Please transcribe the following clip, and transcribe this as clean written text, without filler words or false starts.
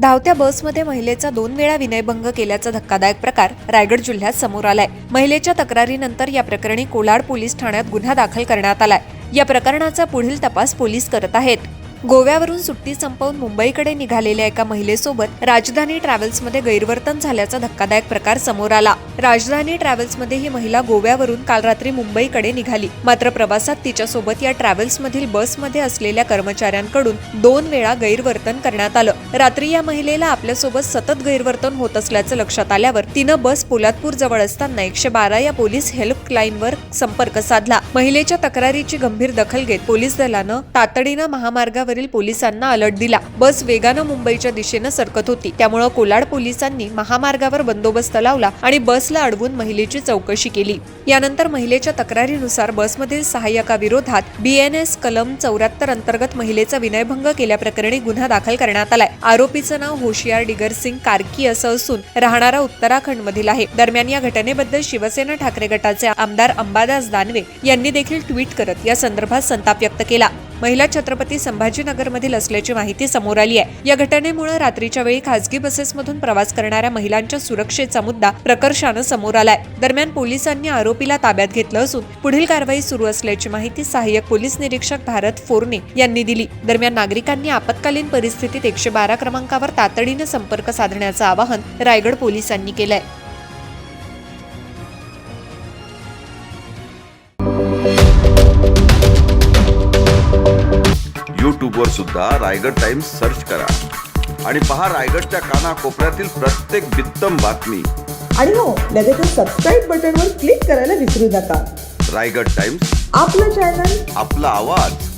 धावत्या बसमध्ये महिलेचा 2 वेळा विनयभंग केल्याचा धक्कादायक प्रकार रायगड जिल्ह्यात समोर आलाय। महिलेच्या तक्रारीनंतर या प्रकरणी कोलाड पोलीस ठाण्यात गुन्हा दाखल करण्यात आलाय। या प्रकरणाचा पुढील तपास पोलीस करत आहेत। गोव्यावरून सुट्टी संपवून मुंबईकडे निघालेल्या एका महिलेसोबत राजधानी ट्रॅव्हल्समध्ये गैरवर्तन झाल्याचा धक्कादायक प्रकार समोर आला। राजधानी ट्रॅव्हल्समध्ये ही महिला गोव्यावरून काल रात्री मुंबईकडे निघाली, मात्र प्रवासात तिच्यासोबत या ट्रॅव्हल्समधील बसमध्ये असलेल्या कर्मचाऱ्यांकडून 2 वेळा गैरवर्तन करण्यात आलं। रात्री या महिलेला आपल्यासोबत सतत गैरवर्तन होत असल्याचं लक्षात आल्यावर तिनं बस पोलादपूर जवळ असताना 112 या पोलीस हेल्पलाईनवर संपर्क साधला। महिलेच्या तक्रारीची गंभीर दखल घेत पोलीस दलानं तातडीनं महामार्गावर पोलिसांना अलर्ट दिला। बस वेगानं मुंबईच्या दिशेनं सरकत होती, त्यामुळे कोलाड पोलिसांनी महामार्गावर बंदोबस्त लावला आणि बसला अडवून महिलेची चौकशी केली। यानंतर महिलेच्या तक्रारीनुसार बसमधील सहाय्यकाविरोधात BNS कलम 74 अंतर्गत महिलेचा विनयभंग केल्याप्रकरणी गुन्हा दाखल करण्यात आलाय। आरोपीचं नाव होशियार डिगर सिंग कार्की असं असून राहणारा उत्तराखंडमधील आहे। दरम्यान या घटनेबद्दल शिवसेना ठाकरे गटाचे आमदार अंबादास दानवे यांनी देखील ट्विट करत या संदर्भात संताप व्यक्त केला। महिला छत्रपती संभाजीनगरमधील असल्याची माहिती समोर आली आहे। या घटनेमुळे रात्रीच्या वेळी खासगी बसेसमधून प्रवास करणाऱ्या महिलांच्या सुरक्षेचा मुद्दा प्रकर्षानं समोर आलाय। दरम्यान पोलिसांनी आरोपीला ताब्यात घेतलं असून पुढील कारवाई सुरू असल्याची माहिती सहाय्यक पोलीस निरीक्षक भारत फोरने यांनी दिली। दरम्यान नागरिकांनी आपत्कालीन परिस्थितीत 112 क्रमांकावर तातडीनं संपर्क साधण्याचं आवाहन रायगड पोलिसांनी केलंय। YouTube वर सुद्धा रायगड टाइम्स सर्च करा आणि पहा रायगडच्या कानाकोपऱ्यातील प्रत्येक बित्तम बातमी। आणि हो, लगेच सबस्क्राइब बटनवर क्लिक करायला विसरू नका। रायगड टाइम्स, आपलं चॅनल, आपला आवाज।